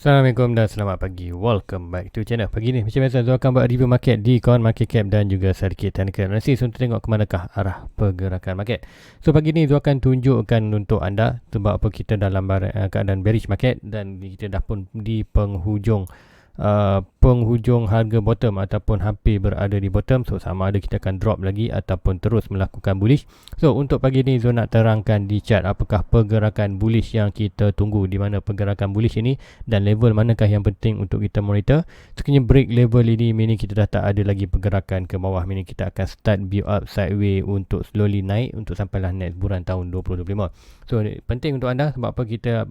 Assalamualaikum dan selamat pagi. Welcome back to channel. Pagi ni macam biasa Zul akan buat review market di CoinMarketCap dan juga sedikit technical analysis untuk tengok ke manakah arah pergerakan market. So pagi ni Zul akan tunjukkan untuk anda sebab apa kita dalam keadaan bearish market dan kita dah pun di penghujung harga bottom ataupun hampir berada di bottom. So sama ada kita akan drop lagi ataupun terus melakukan bullish. So untuk pagi ni Zul nak terangkan di chart apakah pergerakan bullish yang kita tunggu, di mana pergerakan bullish ini dan level manakah yang penting untuk kita monitor. Sekiranya break level ini, meaning kita dah tak ada lagi pergerakan ke bawah, meaning kita akan start build up sideways untuk slowly naik untuk sampailah next bulan tahun 2025. So penting untuk anda sebab apa kita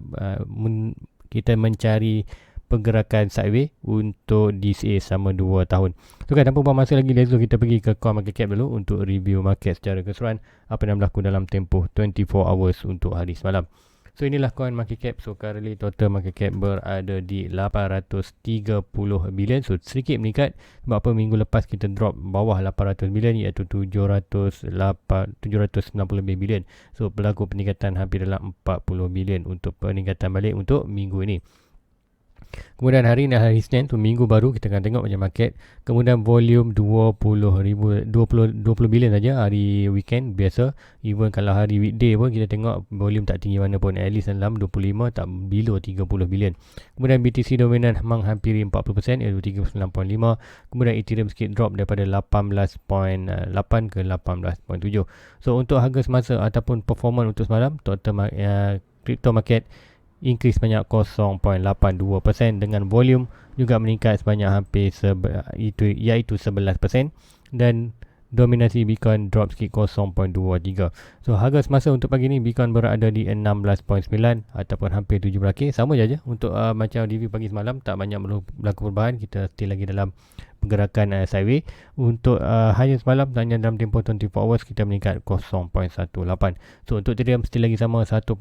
mencari pergerakan sideways untuk DCA selama 2 tahun. So kan tanpa buang masa lagi, let's go kita pergi ke CoinMarketCap dulu untuk review market secara keseluruhan apa yang berlaku dalam tempoh 24 hours untuk hari semalam. So inilah CoinMarketCap. So currently total market cap berada di 830 bilion. So sedikit meningkat sebab apa minggu lepas kita drop bawah 800 bilion iaitu 790 lebih bilion. So berlaku peningkatan hampir dalam 40 bilion untuk peningkatan balik untuk minggu ini. Kemudian hari ini hari Isnin tu, minggu baru, kita akan tengok macam market. Kemudian volume 20 bilion saja hari weekend biasa. Even kalau hari weekday pun kita tengok volume tak tinggi mana pun, at least dalam 25 tak below 30 bilion. Kemudian BTC dominan menghampiri 40% iaitu 39.5. Kemudian Ethereum sikit drop daripada 18.8 ke 18.7. So untuk harga semasa ataupun performance untuk semalam, total crypto market increase banyak 0.82% dengan volume juga meningkat sebanyak hampir iaitu 11% dan dominasi Bitcoin drop sikit 0.23. So harga semasa untuk pagi ni Bitcoin berada di 16.9 ataupun hampir 17k. Sama je untuk macam review pagi semalam, tak banyak berlaku perubahan. Kita still lagi dalam pergerakan sideways. Untuk hanya semalam hanya dalam tempoh 24 hours kita meningkat 0.18. So untuk Ethereum still lagi sama 1.2.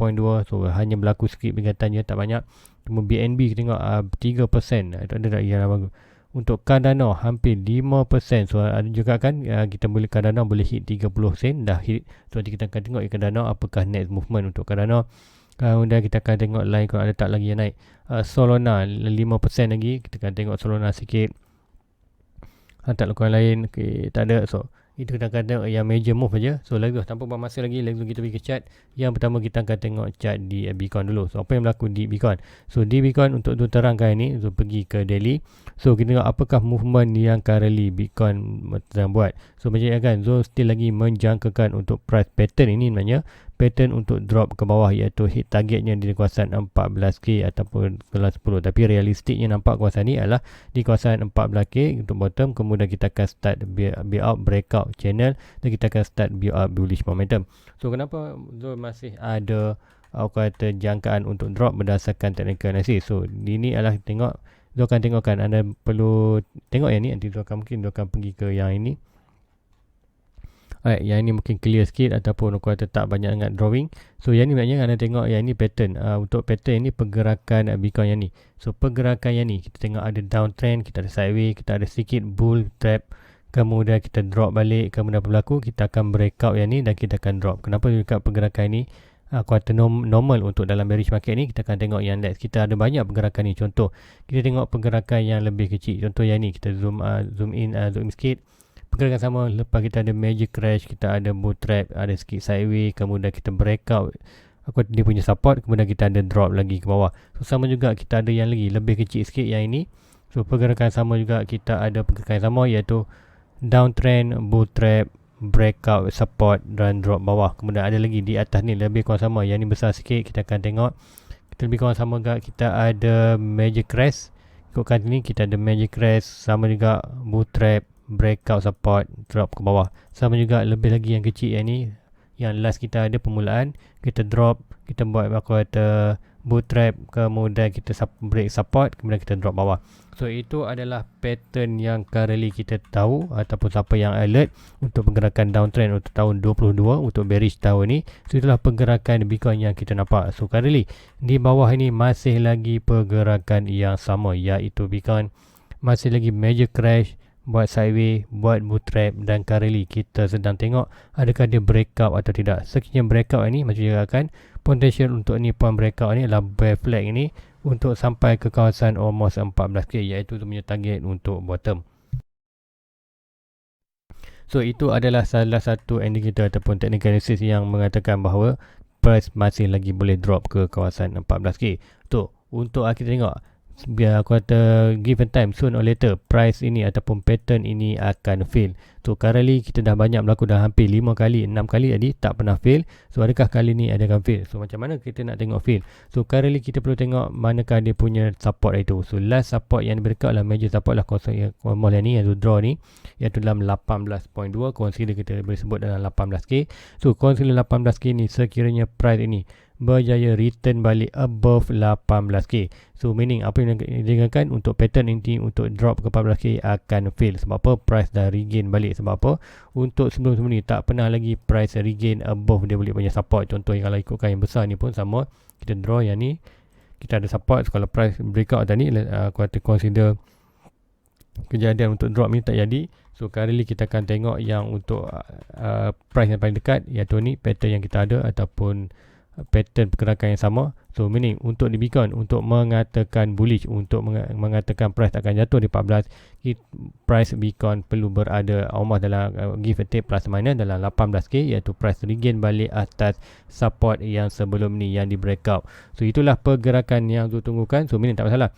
So hanya berlaku sikit peningkatannya, tak banyak. Kemudian BNB kita tengok 3%. Ada yang bagus. Untuk Cardano hampir 5%. So ada juga kan kita boleh Cardano boleh hit 30 sen dah hit. So nanti kita akan tengok Cardano apakah next movement untuk Cardano. Kemudian kita akan tengok lain kalau ada tak lagi yang naik. Solana 5% lagi. Kita akan tengok Solana sikit. Tak lakukan lain, okay, tak ada. So itu kita akan tengok yang major move aja. So let's go, tanpa buang masa lagi, let's go kita pergi ke chart. Yang pertama kita akan tengok chart di Bitcoin dulu. So apa yang berlaku di Bitcoin? So di Bitcoin untuk terangkan ini, so pergi ke daily. So kita tengok apakah movement yang currently Bitcoin sedang buat. So macam ni kan, so still lagi menjangkakan untuk price pattern ini, maknanya pattern untuk drop ke bawah iaitu hit targetnya di kawasan 14k ataupun kelas 10. Tapi realistiknya nampak kawasan ni adalah di kawasan 14k untuk bottom. Kemudian kita akan start build out breakout channel dan kita akan start build up bullish momentum. So kenapa Zul masih ada kata jangkaan untuk drop berdasarkan technical analysis. So ini adalah tengok, Zul akan tengokkan, anda perlu tengok yang ni. Nanti Zul akan pergi ke yang ini. Alright, yang ini mungkin clear sikit ataupun aku kata tak banyak sangat drawing. So yang ni maknanya anda tengok yang ini pattern. Untuk pattern ini pergerakan Bitcoin yang ni. So pergerakan yang ni kita tengok ada downtrend, kita ada sideways, kita ada sedikit bull trap. Kemudian kita drop balik. Kemudian berlaku kita akan breakout yang ni dan kita akan drop. Kenapa dekat pergerakan ini aku kata normal untuk dalam bearish market ni? Kita akan tengok yang next. Kita ada banyak pergerakan ni. Contoh kita tengok pergerakan yang lebih kecil. Contoh yang ni kita zoom in sikit. Pergerakan sama lepas kita ada major crash, kita ada bull trap, ada sikit sideways, kemudian kita breakout dia punya support, kemudian kita ada drop lagi ke bawah. So sama juga kita ada yang lagi lebih kecil sikit yang ini. So pergerakan sama juga kita ada pergerakan sama iaitu downtrend, bull trap, breakout, support dan drop bawah. Kemudian ada lagi di atas ni lebih kurang sama, yang ni besar sikit. Kita akan tengok kita lebih kurang sama juga, kita ada major crash. Ikutkan ni kita ada major crash, sama juga bull trap, breakout, support, drop ke bawah. Sama juga lebih lagi yang kecil yang ni. Yang last kita ada permulaan, kita drop, kita buat aku kata bull trap, kemudian kita break support, kemudian kita drop bawah. So itu adalah pattern yang currently kita tahu ataupun siapa yang alert untuk pergerakan downtrend untuk tahun 2022 untuk bearish tahun ni. So itulah pergerakan Bitcoin yang kita nampak. So currently di bawah ini masih lagi pergerakan yang sama iaitu Bitcoin masih lagi major crash, buat sideways, buat bull trap dan currently kita sedang tengok adakah dia breakout atau tidak. Sekiranya breakout ini macam juga akan potential untuk ni point breakout ni adalah bear flag ni untuk sampai ke kawasan almost 14k, iaitu tu punya target untuk bottom. So itu adalah salah satu indikator ataupun technical analysis yang mengatakan bahawa price masih lagi boleh drop ke kawasan 14k. Tu untuk kita tengok, biar aku kata given time soon or later price ini ataupun pattern ini akan fail. So currently kita dah banyak berlaku, dah hampir 5 kali 6 kali tadi tak pernah fail. So adakah kali ni ada akan fail? So macam mana kita nak tengok fail? So currently kita perlu tengok manakah dia punya support itu. So last support yang berdekat lah, major support lah konsol yang ni, yang draw ni, iaitu dalam 18.2, consider kita boleh sebut dalam 18k. So consider 18k ni sekiranya price ini berjaya return balik above 18k. So meaning apa yang dikatakan untuk pattern ini untuk drop ke 14k akan fail. Sebab apa? Price dah regain balik. Sebab apa? Untuk sebelum-sebelum ni tak pernah lagi price regain above dia boleh punya support. Contoh yang kalau ikutkan yang besar ni pun sama. Kita draw yang ni, kita ada support. So, kalau price breakout tadi, aku kata consider kejadian untuk drop ni tak jadi. So currently kita akan tengok yang untuk price yang paling dekat, iaitu ni pattern yang kita ada ataupun pattern pergerakan yang sama. So meaning untuk di beacon, untuk mengatakan bullish, untuk mengatakan price akan jatuh di 14, price beacon perlu berada almost dalam give and take plus minus dalam 18k, iaitu price regain balik atas support yang sebelum ni yang di breakout. So itulah pergerakan yang tunggukan. So meaning tak masalah,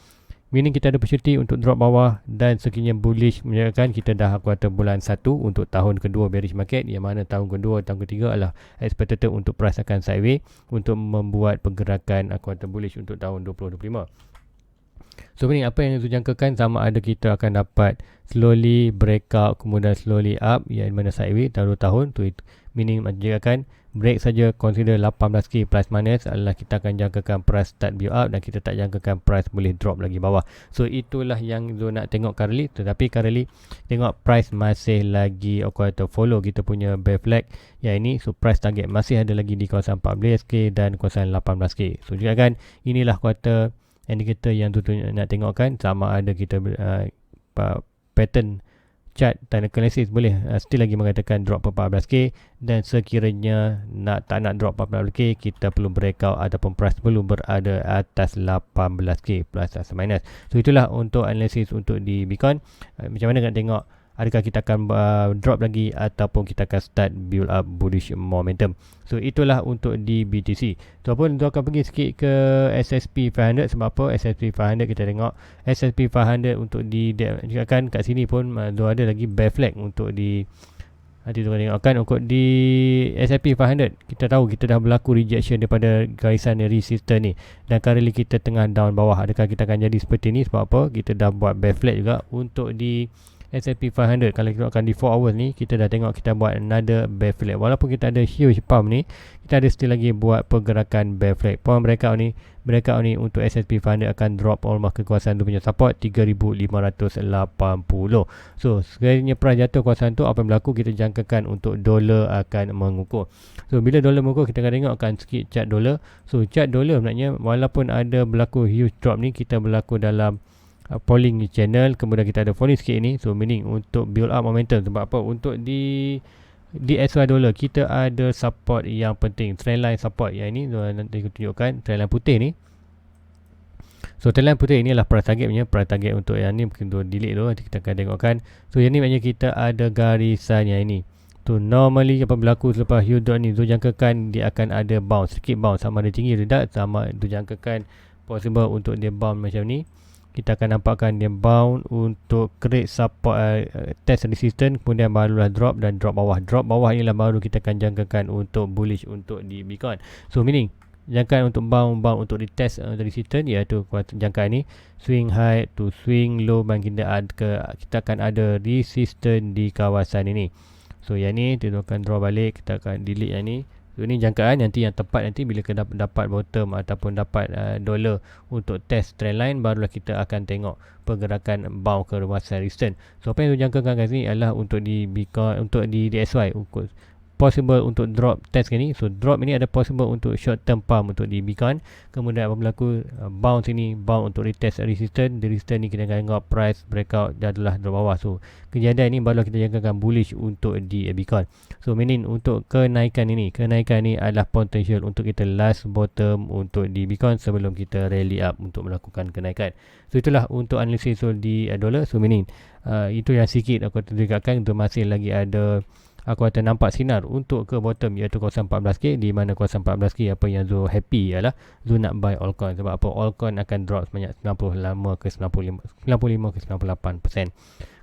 meaning kita ada opportunity untuk drop bawah dan sekiranya bullish, menunjukkan kita dah aku kata bulan 1 untuk tahun kedua bearish market, yang mana tahun kedua, tahun ketiga adalah expected untuk price akan sideways untuk membuat pergerakan aku kata bullish untuk tahun 2025. So ini apa yang dijangkakan, sama ada kita akan dapat slowly breakout kemudian slowly up, yang mana sideways tahun 2 tahun tu, meaning menjadikan break saja consider 18k plus minus adalah kita akan jangkakan price start build up, dan kita tak jangkakan price boleh drop lagi bawah. So itulah yang Zul nak tengok currently. Tetapi currently tengok price masih lagi aku kata follow kita punya bear flag yang ini. So price target masih ada lagi di kawasan 14k dan kawasan 18k. So juga kan inilah aku kata indikator yang tu nak tengokkan, sama ada kita pattern chart technical analysis boleh still lagi mengatakan drop ke 14k, dan sekiranya tak nak drop 14k, kita perlu breakout ataupun price perlu berada atas 18k plus atau minus. So itulah untuk analisis untuk di Bitcoin. Macam mana nak tengok adakah kita akan drop lagi ataupun kita akan start build up bullish momentum. So itulah untuk di BTC. So pun tu akan pergi sikit ke SSP 500. Sebab apa? SSP 500 kita tengok SSP 500 untuk di juga kan kat sini pun tu ada lagi bear flag untuk di, nanti tu tengok kan untuk di S&P 500 kita tahu kita dah berlaku rejection daripada garisan resistance ni, dan currently kita tengah down bawah. Adakah kita akan jadi seperti ni? Sebab apa? Kita dah buat bear flag juga untuk di S&P 500. Kalau kita akan di 4 hours ni, kita dah tengok kita buat another bear flag. Walaupun kita ada huge pump ni, kita ada still lagi buat pergerakan bear flag. Point breakout ni untuk S&P 500 akan drop almost ke kawasan tu punya support 3,580. So sekiranya price jatuh kawasan tu, apa yang berlaku, kita jangkakan untuk dolar akan mengukur. So bila dolar mengukur, kita akan tengok akan sikit chart dolar. So chart dolar sebenarnya walaupun ada berlaku huge drop ni, kita berlaku dalam falling ni channel, kemudian kita ada falling sikit ni. So meaning untuk build up momentum. Sebab apa? Untuk di SY dollar kita ada support yang penting, trendline support yang ini nanti aku tunjukkan, trendline putih ni. So trendline putih ni adalah price target punya, price target untuk yang ni mungkin tu delete tu, nanti kita akan tengokkan. So yang ni maknanya kita ada garisan yang ini. Tu normally apa berlaku selepas huge drop ni, tu jangkakan dia akan ada bounce, sikit bounce, sama ada tinggi rendah, sama tu jangkakan possible untuk dia bounce macam ni. Kita akan nampakkan dia bound untuk create support, test resistance, kemudian barulah drop dan drop bawah. Drop bawah inilah baru kita akan jangkakan untuk bullish untuk di Bitcoin. So meaning jangkaan untuk bound untuk di test resistance, iaitu jangkaan ni swing high to swing low, dan kita akan ada resistance di kawasan ini. So yang ni kita akan draw balik, kita akan delete yang ni. So ini jangkaan nanti yang tepat, nanti bila kita dapat bottom ataupun dapat dollar untuk test trendline, barulah kita akan tengok pergerakan bound ke kawasan resistance. So apa yang dijangkakan kat sini adalah untuk di Bitcoin, untuk di DSY possible untuk drop test ni. So drop ini ada possible untuk short term pump untuk di Bitcoin. Kemudian apa berlaku bounce ini, bounce untuk retest resistance. Di resistance ni kita akan tengok price breakout dia adalah drop bawah. So kejadian ini baru kita jangkakan bullish untuk di Bitcoin. So meaning untuk kenaikan ini adalah potential untuk kita last bottom untuk di Bitcoin sebelum kita rally up untuk melakukan kenaikan. So itulah untuk analisis di dollar. So meaning itu yang sikit aku terdegatkan. Itu masih lagi ada aku akan nampak sinar untuk ke bottom iaitu kawasan 14k, di mana kawasan 14k apa yang Zo happy ialah Zo nak buy altcoin. Sebab apa? Altcoin akan drop sebanyak 95 ke 98%.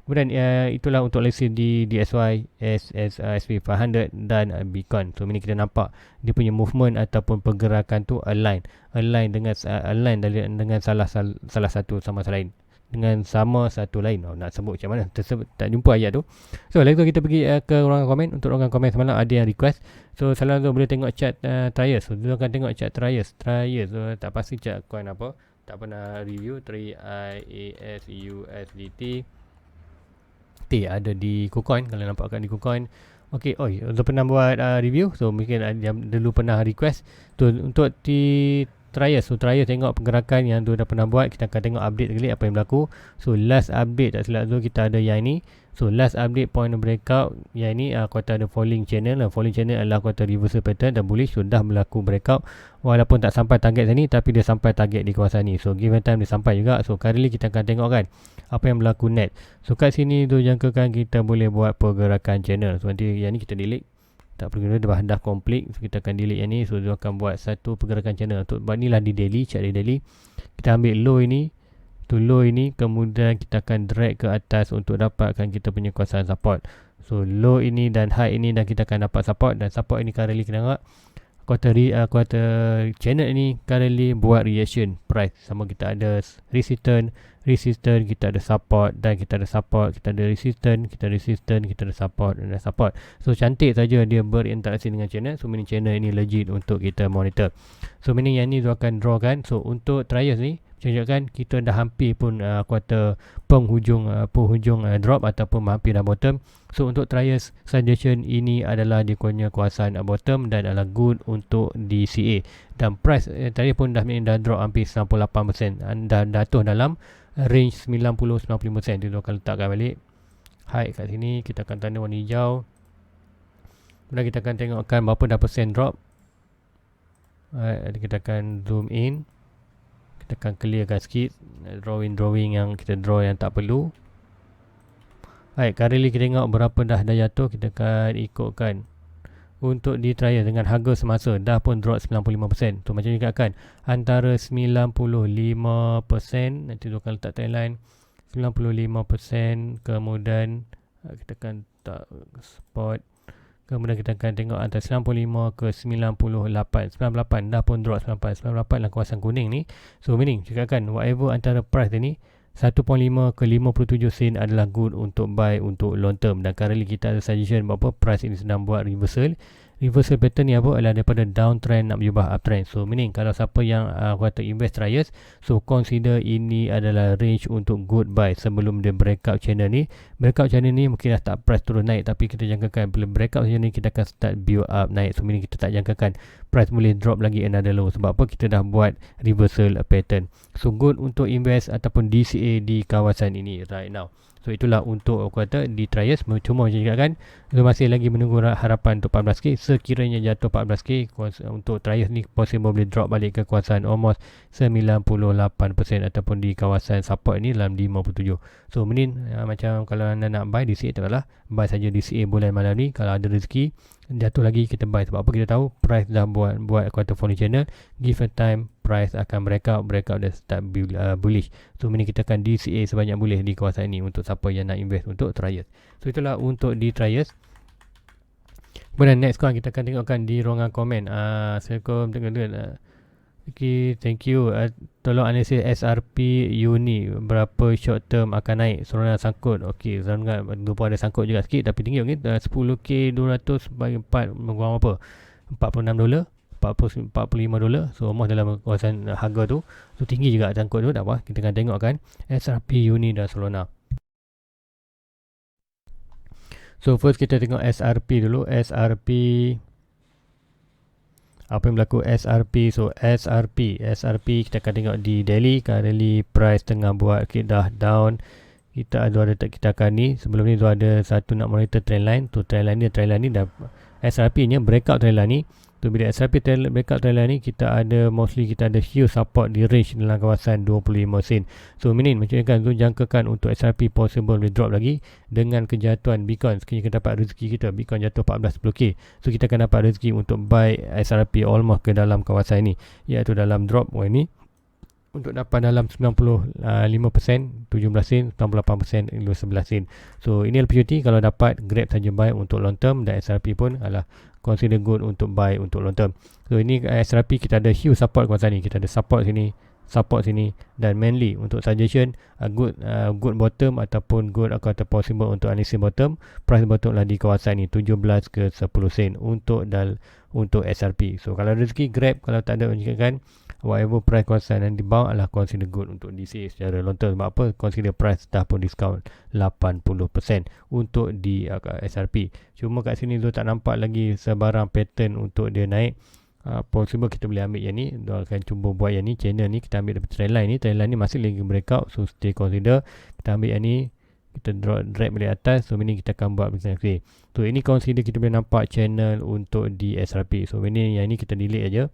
Kemudian itulah untuk lesson di DSY, SP500 dan Bitcoin. So ini kita nampak dia punya movement ataupun pergerakan tu align dengan salah satu sama lain. Dengan sama satu lain. Nak sebut macam mana? Tak jumpa ayat tu. So lepas tu kita pergi ke ruangan komen. Untuk ruangan komen semalam ada yang request. So salam tu boleh tengok chat Trias. So dia akan tengok chat Trias. So tak pasti chat coin apa. Tak pernah review. TRIASUSDT T ada di KuCoin. Kalau nampak kat di KuCoin. Okay, dia pernah buat review. So mungkin dia dulu pernah request. So untuk di Trias. So Trias tengok pergerakan yang tu dah pernah buat. Kita akan tengok update sekali apa yang berlaku. So last update tak silap tu kita ada yang ini. So last update point of breakout yang ini kuota ada falling channel. Falling channel adalah kuota reversal pattern dan bullish. Sudah berlaku breakout. Walaupun tak sampai target sini tapi dia sampai target di kawasan ni. So given time dia sampai juga. So currently kita akan tengok kan apa yang berlaku net. So kat sini tu jangkakan kita boleh buat pergerakan channel. So nanti yang ni kita delete. Tak perlu dah complete. So kita akan delete yang ni. So dia akan buat satu pergerakan channel. Untuk buat ni lah di daily, chat di daily. Kita ambil low ini to low ini, kemudian kita akan drag ke atas untuk dapatkan kita punya kawasan support. So low ini dan high ini dan kita akan dapat support. Dan support ini currently kita tengok kuarter channel ini currently buat reaction price. Sama kita ada resistance, kita ada support dan kita ada support, kita ada resistance, kita ada support dan ada support. So cantik saja dia berinteraksi dengan channel. So meaning channel ini legit untuk kita monitor. So meaning yang ni tu akan draw kan. So untuk trials ni kan kita dah hampir pun kuarter penghujung drop ataupun hampir dah bottom. So untuk trials suggestion ini adalah dia punya kawasan bottom dan adalah good untuk DCA. Dan price tadi pun dah drop hampir 98%, dah jatuh dalam range 90-95%. Kita akan letakkan balik high kat sini. Kita akan tanda warna hijau. Kemudian kita akan tengokkan berapa dah persen drop. Kita akan zoom in. Kita akan clearkan sikit drawing yang kita draw yang tak perlu. Currently kita tengok berapa dah jatuh. Kita akan ikutkan untuk di trial dengan harga semasa dah pun drop 95%. Tu macam juga kan antara 95%, nanti tu akan letak timeline 95%, kemudian kita akan tak spot. Kemudian kita akan tengok antara 95 ke 98 dah pun drop 98 lah kawasan kuning ni. So meaning cakapkan whatever antara price ni 1.5 ke 57 sen adalah good untuk buy untuk long term. Dan currently kita ada suggestion berapa price ini sedang buat reversal pattern ni apa adalah daripada downtrend nak berubah uptrend. So meaning kalau siapa yang kata invest trials, so consider ini adalah range untuk good buy sebelum dia breakout channel ni. Breakout channel ni mungkin dah tak price turun naik, tapi kita jangkakan bila breakout channel ni kita akan start build up naik. So meaning kita tak jangkakan price boleh drop lagi another low. Sebab apa? Kita dah buat reversal pattern. So good untuk invest ataupun DCA di kawasan ini right now. So itulah untuk aku kata di trials. Cuma macam cakap kan, masih lagi menunggu harapan untuk 14k. Sekiranya jatuh 14k untuk trials ni possible boleh drop balik ke kawasan almost 98% ataupun di kawasan support ni dalam 57. So menin macam kalau anda nak buy DCA, taklah buy saja DCA bulan malam ni. Kalau ada rezeki jatuh lagi kita buy. Sebab apa? Kita tahu price dah buat quarter falling channel. Give a time price akan breakout dah start bullish. So ini kita akan DCA sebanyak boleh di kawasan ini untuk siapa yang nak invest untuk trials. So itulah untuk di trials. Kemudian next kan kita akan tengokkan di ruangan komen. Assalamualaikum tengok. Okay, thank you. Tolong analisis SRP Uni berapa short term akan naik. Solana sangkut. Okey, Solana lupa ada sangkut juga sikit tapi tinggi okey. 10k 200 bagi 4 mengurang apa? $46, $45. So almost dalam kawasan harga tu. So tinggi juga sangkut tu, tak apa. Kita akan tengok kan SRP Uni dan Solana. So first kita tengok SRP dulu. SRP, apa yang berlaku SRP? So SRP kita akan tengok di daily. Currently price tengah buat dah down. Kita ada kita akan ni. Sebelum ni tu ada satu nak monitor trend line. Tu trend line ni dah SRP nya breakout trend line ni. Tu bila SRP breakout trend line ni, kita ada huge support di range dalam kawasan 25 sen. So meaning macam kan tu jangkakan untuk SRP possible will drop lagi dengan kejatuhan Bitcoin. Sekiranya kita dapat rezeki kita, Bitcoin jatuh 14-10k. So kita akan dapat rezeki untuk buy SRP almost ke dalam kawasan ini, iaitu dalam drop ini untuk dapat dalam 95%, 17 sen, 98%, 11 sen. So ini opportunity kalau dapat grab saja buy untuk long term, dan SRP pun adalah consider good untuk buy untuk long term. So ini SRP kita ada huge support kawasan ni. Kita ada support sini dan mainly untuk suggestion good bottom ataupun good atau possible untuk analysis bottom. Price bottom lah di kawasan ni 17 ke 10 sen untuk SRP. So kalau rezeki grab, kalau tak ada kan whatever price kawasan yang di bawah adalah consider good untuk DCA secara long term. Sebab apa? Consider price dah pun discount 80% untuk di SRP. Cuma kat sini tu tak nampak lagi sebarang pattern untuk dia naik. Possible kita boleh ambil yang ni. Dia akan cuba buat yang ni, channel ni kita ambil daripada trend line ni. Trend line ni masih lagi breakout, so stay consider. Kita ambil yang ni, kita drag balik atas. So ini kita akan buat business day. So ini consider kita boleh nampak channel untuk di SRP. So ini yang ni kita delete aja.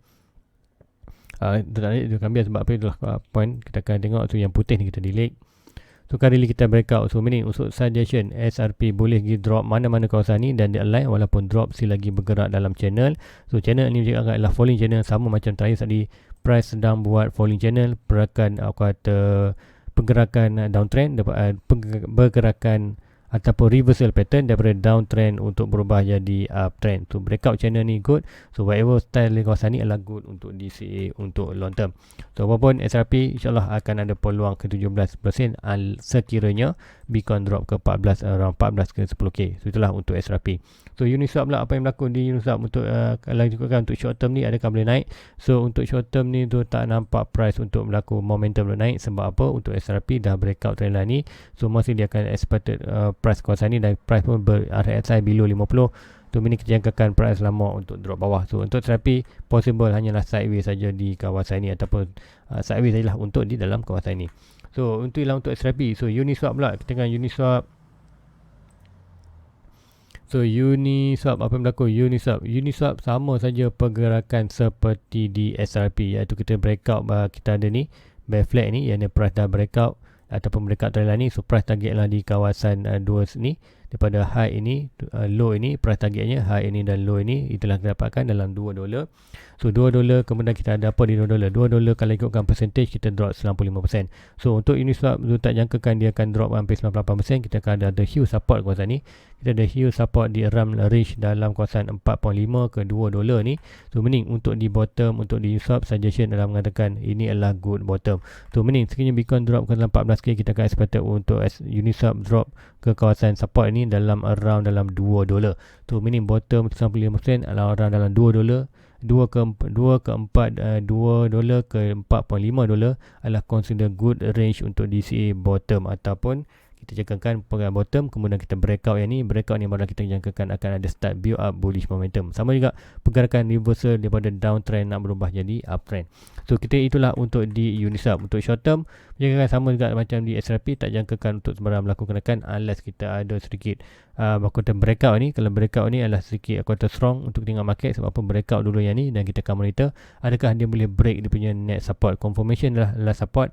Dia akan biar sebab apa itulah point. Kita akan tengok tu yang putih ni kita delete. So kali ni kita breakout. So ini untuk suggestion SRP boleh pergi drop mana-mana kawasan ni dan dia align, walaupun drop still lagi bergerak dalam channel. So channel ni juga adalah falling channel, sama macam terakhir tadi. Price sedang buat falling channel, pergerakan downtrend, pergerakan ataupun reversal pattern daripada downtrend untuk berubah jadi uptrend. So breakout channel ni good. So whatever style di kawasan ni adalah good untuk DCA untuk long term. So apapun SRP insyaAllah akan ada peluang ke 17% sekiranya Bitcoin drop ke 14 ke 10k. So itulah untuk SRP. So Uniswap pula, apa yang berlaku di Uniswap untuk kalau juga untuk short term ni adakah boleh naik? So untuk short term ni tu tak nampak price untuk berlaku momentum boleh naik. Sebab apa? Untuk SRP dah breakout trend line ni. So masih dia akan expected price kawasan ni, dan price pun RSI below 50. Tu ini kita jangkakan price lama untuk drop bawah. So untuk SRP possible hanyalah sideways saja di kawasan ni, ataupun sideways sajalah untuk di dalam kawasan ni. So untuk SRP. So Uniswap pula, kita tengok Uniswap. So Uniswap, apa yang berlaku? Uniswap sama saja pergerakan seperti di SRP, iaitu kita breakout, kita ada ni bear flag ni, yang price dah breakout ataupun breakout trend line ni. So price target lah di kawasan 2 ni, daripada high ini low ini, price targetnya high ini dan low ini, itulah kita dapatkan dalam $2. So $2, kemudian kita ada apa di $2? $2 kalau ikutkan percentage kita drop 95%. So untuk Uniswap tu tak jangkakan dia akan drop hampir 98%. Kita akan ada huge support kawasan ni. Kita ada huge support di around range dalam kawasan 4.5 ke $2 ni. So meaning untuk di bottom, untuk di Uniswap suggestion adalah mengatakan ini adalah good bottom. So meaning sekiranya Bitcoin drop ke dalam 14k, kita akan expected untuk Uniswap drop ke kawasan support ini dalam around dalam $2. So meaning bottom 95% adalah around dalam $2. $2 ke $4.5 adalah consider good range untuk DCA bottom, ataupun kita jangkakan pegang bottom, kemudian kita breakout yang ni. Breakout ni baru kita jangkakan akan ada start build up bullish momentum. Sama juga pergerakan reversal daripada downtrend nak berubah jadi uptrend. So kita itulah untuk di Uniswap. Untuk short term jangkakan sama juga macam di SRP, tak jangkakan untuk sembarang berlaku kenaikan unless kita ada sedikit kata breakout ni. Kalau breakout ni adalah sedikit kata strong untuk tengok market. Sebab apa? Breakout dulu yang ni, dan kita akan monitor adakah dia boleh break dia punya net support. Confirmation adalah support,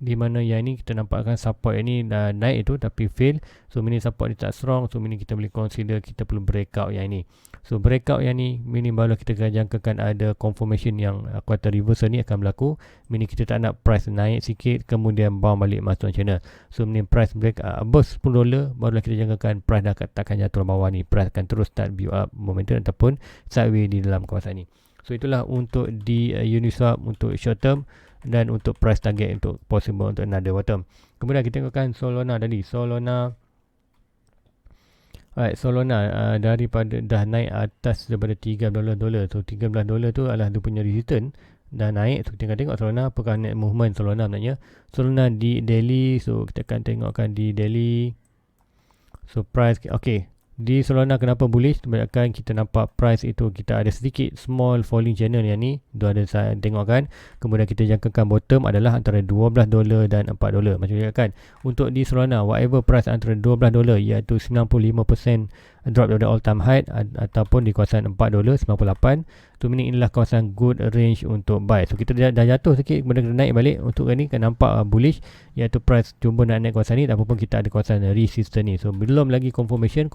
di mana yang ini kita nampakkan support yang ini dah naik itu tapi fail. So mini support ni tak strong. So mini kita boleh consider kita perlu breakout yang ini. So breakout yang ni mini baru kita akan jangkakan ada confirmation yang kuartal reversal ni akan berlaku. Mini kita tak nak price naik sikit kemudian bounce balik masuk channel. So mini price break above $10 barulah kita jangkakan price dah takkan jatuh bawah ni. Price akan terus start build up momentum ataupun sideways di dalam kawasan ni. So itulah untuk di Uniswap untuk short term, dan untuk price target untuk possible untuk another bottom. Kemudian kita tengokkan Solana tadi. Solana daripada dah naik atas daripada $13. So $13 tu adalah dia punya resistance, dah naik. So kita tengok Solana apakah net movement Solana sebenarnya. Solana di daily, so kita akan tengokkan di daily. So price okay, Di Solana kenapa bullish? Sebabkan kita nampak price itu kita ada sedikit small falling channel yang ni. Itu ada saya tengok kan. Kemudian kita jangkakan bottom adalah antara $12 dan $4. Macam ni kan. Untuk di Solana, whatever price antara $12 iaitu 95% drop daripada all time high ataupun di kawasan $4.98. Tu meaning inilah kawasan good range untuk buy. So kita dah jatuh sikit, kemudian kita naik balik. Untuk ni kan nampak bullish, iaitu price cuba nak naik kawasan ni, ataupun kita ada kawasan resistance ni. So belum lagi confirmation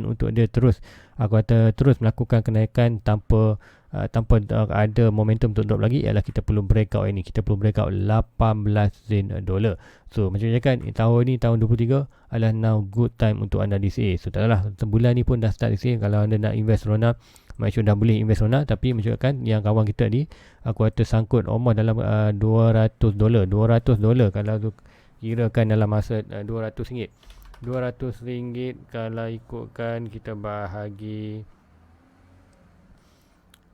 untuk dia terus, aku kata terus melakukan kenaikan tanpa ada momentum untuk drop lagi, ialah kita perlu breakout ini. Kita perlu breakout 18 Zin dollar. So macam ni kan, tahun ni tahun 23 adalah now good time untuk anda DCA. So tak adalah sebulan ni pun dah start DCA. Kalau anda nak invest Solana, make sure dah boleh invest Solana. Tapi menunjukkan yang kawan kita ni, aku kata sangkut almost dalam $200 kalau tu kirakan dalam masa RM200 kalau ikutkan kita bahagi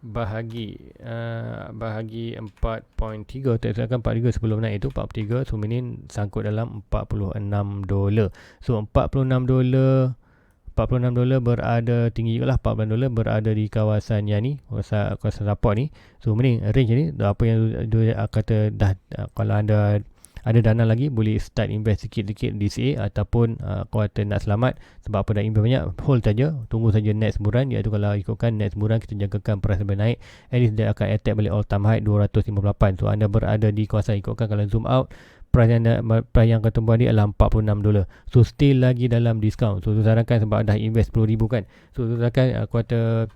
4.3, tak salah kan 43 sebelum naik itu 43, so ini sangkut dalam $46. So $46 berada tinggi juga lah. $40 berada di kawasan yang ni, kawasan support ni. So ini range ni, apa yang dia kata dah, kalau anda ada dana lagi, boleh start invest sikit-sikit DCA, ataupun kata nak selamat sebab apa dah invest banyak, hold saja, tunggu saja next bulan. Iaitu kalau ikutkan next bulan kita jangkakan price lebih naik, at least dia akan attack balik all time high 258. So anda berada di kawasan, ikutkan kalau zoom out, price yang ketumbuh ni adalah $46. So still lagi dalam discount. So sarankan sebab dah invest $10,000 kan, so sarankan aku kata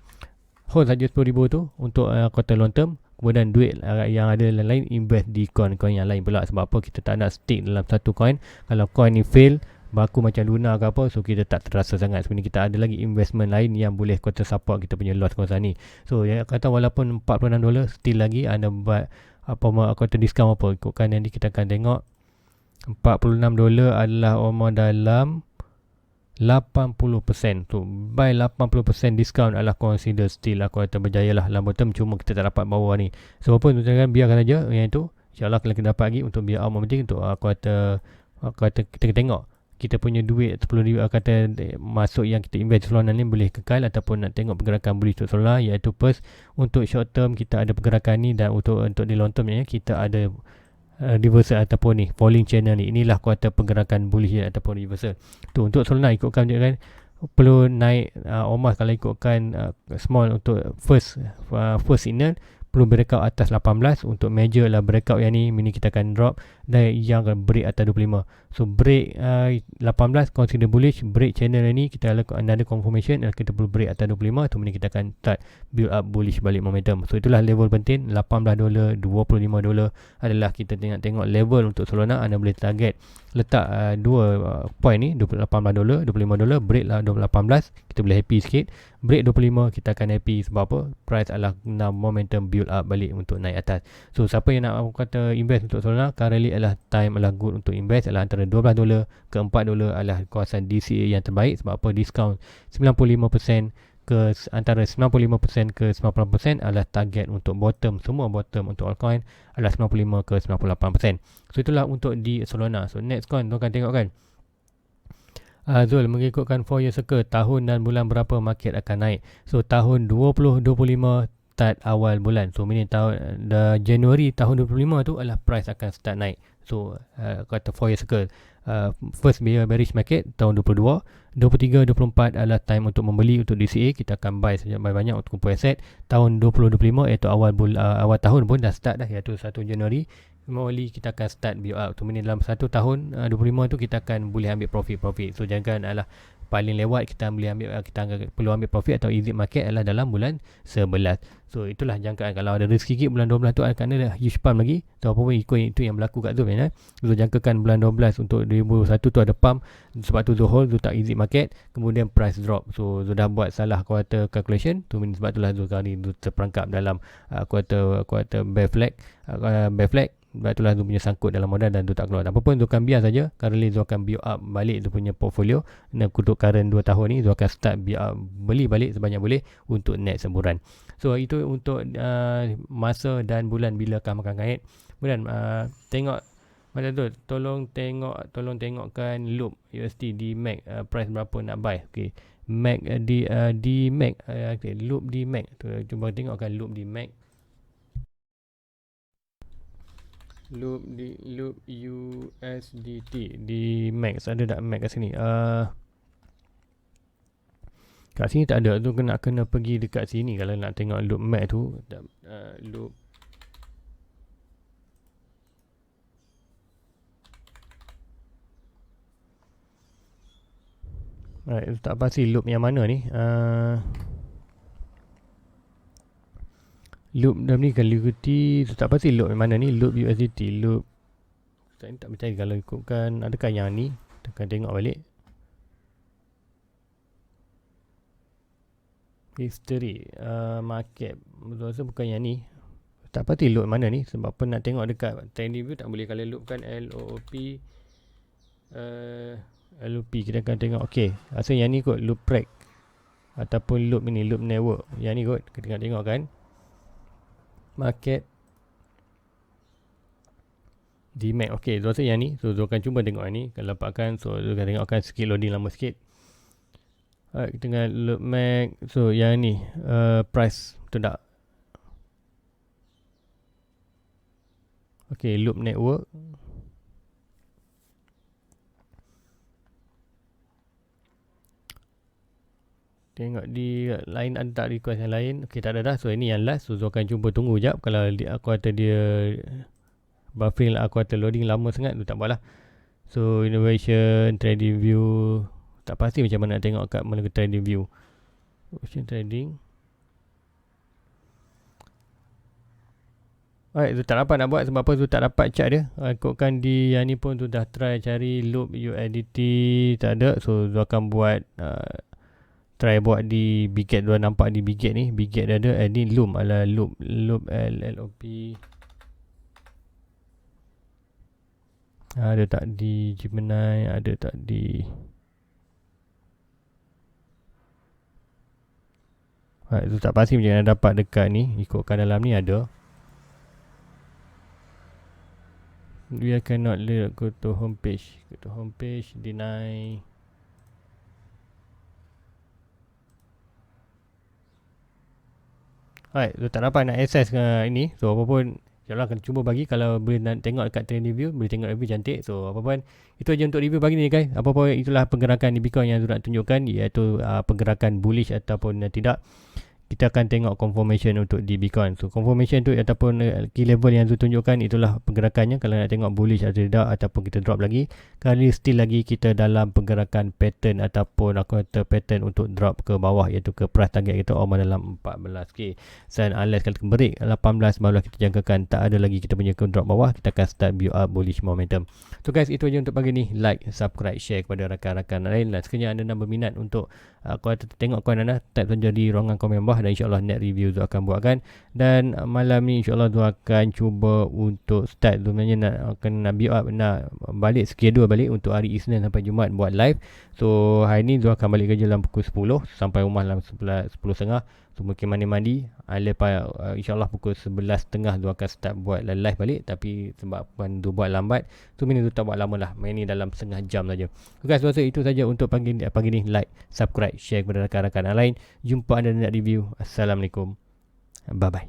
hold saja $10,000 tu untuk kata long term. Kemudian duit yang ada lain invest di coin-coin yang lain pula. Sebab apa kita tak nak stick dalam satu coin. Kalau coin ni fail, baku macam Luna ke apa, so kita tak terasa sangat. Sebenarnya kita ada lagi investment lain yang boleh kata support kita punya loss kawasan ni. So yang kata walaupun $46 still lagi anda buat apa kata discount apa, ikutkan nanti kita akan tengok $46 adalah dalam 80%. So by 80% discount adalah consider still aku kata berjaya lah dalam bottom. Cuma kita tak dapat bawah ni. So apa pun biarkan saja yang itu. InsyaAllah kalau kita dapat lagi untuk biar out penting, untuk aku kata kita tengok kita punya duit $10,000 kata masuk yang kita invest Solana ni boleh kekal, ataupun nak tengok pergerakan bullish untuk Solana. Iaitu first untuk short term kita ada pergerakan ni, dan untuk di long term ni kita ada reversal ataupun ni falling channel ni. Inilah kuartal pergerakan bullish ataupun reversal tu. Untuk Solana ikutkan je kan, perlu naik almost kalau ikutkan small untuk first signal perlu breakout atas 18. Untuk major lah breakout yang ni, mini kita akan drop dan yang akan break atas 25. So break 18 consider bullish, break channel ni kita ada confirmation, kita perlu break atas 25 tu, mini kita akan start build up bullish balik momentum. So itulah level penting $18, $25 adalah kita tengok level untuk Solana. Anda boleh target letak dua point ni, $18, $25, break lah 18 kita boleh happy sikit, break 25 kita akan happy. Sebab apa? Price adalah momentum build up balik untuk naik atas. So siapa yang nak kata invest untuk Solana, currently adalah time adalah good untuk invest, adalah antara $12 ke $4 adalah kawasan DCA yang terbaik. Sebab apa? Discount 95% ke antara 95% ke 98% adalah target untuk bottom. Semua bottom untuk altcoin adalah 95 ke 98%. So itulah untuk di Solana. So next coin tu akan tengok kan, Zul mengikutkan 4 year circle, tahun dan bulan berapa market akan naik. So tahun 2025 start awal bulan. So ini tahun Januari tahun 25 tu adalah price akan start naik. So kata 4 year circle, first bearish market tahun 22, 23, 24 adalah time untuk membeli untuk DCA. Kita akan buy banyak untuk kumpul aset. Tahun 2025 iaitu awal tahun pun dah start dah, iaitu 1 Januari. Normally kita akan start build up. Tu dalam 1 tahun 25 tu kita akan boleh ambil profit. So jangan adalah paling lewat kita perlu ambil profit atau exit market adalah dalam bulan 11. So itulah jangkaan. Kalau ada rezeki sikit bulan 12 tu akan ada huge pump lagi. So apa pun ikut itu yang berlaku kat Zul ya. So jangkakan bulan 12 untuk 2021 tu ada pump. Sebab tu Zul hold, Zul tak exit market, kemudian price drop. So Zul dah buat salah quarter calculation. Tu sebab itulah Zul kali Zul terperangkap dalam quarter bear flag. Sebab itulah Zul punya sangkut dalam modal dan Zul tak keluar. Apa pun Zul akan biar saja. Currently Zul akan build up balik Zul punya portfolio. Dan untuk current 2 tahun ni Zul akan start beli balik sebanyak boleh untuk next sebulan. So itu untuk masa dan bulan bila akan makan kait. Kemudian tengok Macam tu, tolong tengokkan loop USD di MAC, price berapa nak buy. Okey. MAC di MAC, okay, loop di MAC. Tu cuba tengokkan loop di MAC. Loop USDT di MAC. Ada tak MAC kat sini? Kat sini tak ada. Tu kena pergi dekat sini kalau nak tengok loop MAC tu. Loop right, tak pasti loop yang mana ni. Loop dah ni kan liquidity, tak pasti loop yang mana ni. Loop USDT, loop. Saya tak percaya kalau ikutkan. Adakah yang ni? Tekan tengok balik. History, market. Betul rasa bukan yang ni. Tak pasti loop mana ni. Sebab apa nak tengok dekat trending view tak boleh. Kalau loop kan LOP, LOP kita akan tengok. Okay, rasa yang ni kot loop break ataupun loop ini, loop network. Yang ni kot kita tengok kan. Market di MAC. Okay, rasa yang ni. So akan cuba tengok yang ni. Kalau dapatkan, so akan tengokkan sikit, loading lama sikit. Alright, kita tengok loop MAC. So yang ni price betul tak? Okay, loop network. Tengok di lain ada tak request yang lain. Okay, tak ada dah. So ini yang last. So akan cuba tunggu jap. Kalau aku kata dia buffering lah, aku kata loading lama sangat, tu tak apalah. So innovation, trading view, tak pasti macam mana nak tengok kat mana ke trading view. Ocean trading. Alright, tu tak dapat nak buat. Sebab apa tu tak dapat chart dia. Ikutkan di yang ni pun tu dah try cari loop USDT, tak ada. So tu akan buat try buat di Biget. Tu nampak di Biget ni. Biget dah ada. Ni loop ala loop LLOP. Ada tak di Gemini, ada tak di itu tak pasti macam mana dapat dekat ni. Ikutkan dalam ni ada. We cannot go to homepage. Go to homepage, deny. Alright, tu tak dapat nak access ke ini. So apa pun InsyaAllah akan cuba bagi. Kalau boleh nak tengok dekat trend review, boleh tengok review cantik. So apa pun, itu aja untuk review pagi ni guys. Apa pun itulah pergerakan di Bitcoin yang Zul nak tunjukkan, iaitu pergerakan bullish ataupun tidak. Kita akan tengok confirmation untuk di Bitcoin. So confirmation tu ataupun key level yang Zul tunjukkan, itulah pergerakannya. Kalau nak tengok bullish atau tidak, ataupun kita drop lagi, kali still lagi kita dalam pergerakan pattern ataupun aku kata pattern untuk drop ke bawah, iaitu ke price target kita dalam 14k. Dan unless kalau break 18 barulah kita jangkakan tak ada lagi kita punya ke drop bawah, kita akan start build up bullish momentum. So guys, itu aja untuk pagi ni. Like, subscribe, share kepada rakan-rakan lain. Dan sekiranya anda nak berminat untuk aku tengok koin anda, type saja di ruangan komen bawah dan insyaAllah net review Zul akan buatkan. Dan malam ni insyaAllah Zul akan cuba untuk start sebenarnya nak build up, nak balik schedule balik untuk hari Isnin sampai Jumaat buat live. So hari ni Zul akan balik kerja dalam pukul 10 sampai rumah dalam 10.30. So mungkin mandi lepas insyaAllah pukul 11.30 Zul akan start buat live balik. Tapi sebab Zul buat lambat, so ini Zul tak buat lama lah. Main ni dalam setengah jam saja. So guys, rasa itu saja untuk pagi ni. Like, subscribe, share kepada rakan-rakan lain. Jumpa anda net review. Assalamualaikum. Bye bye.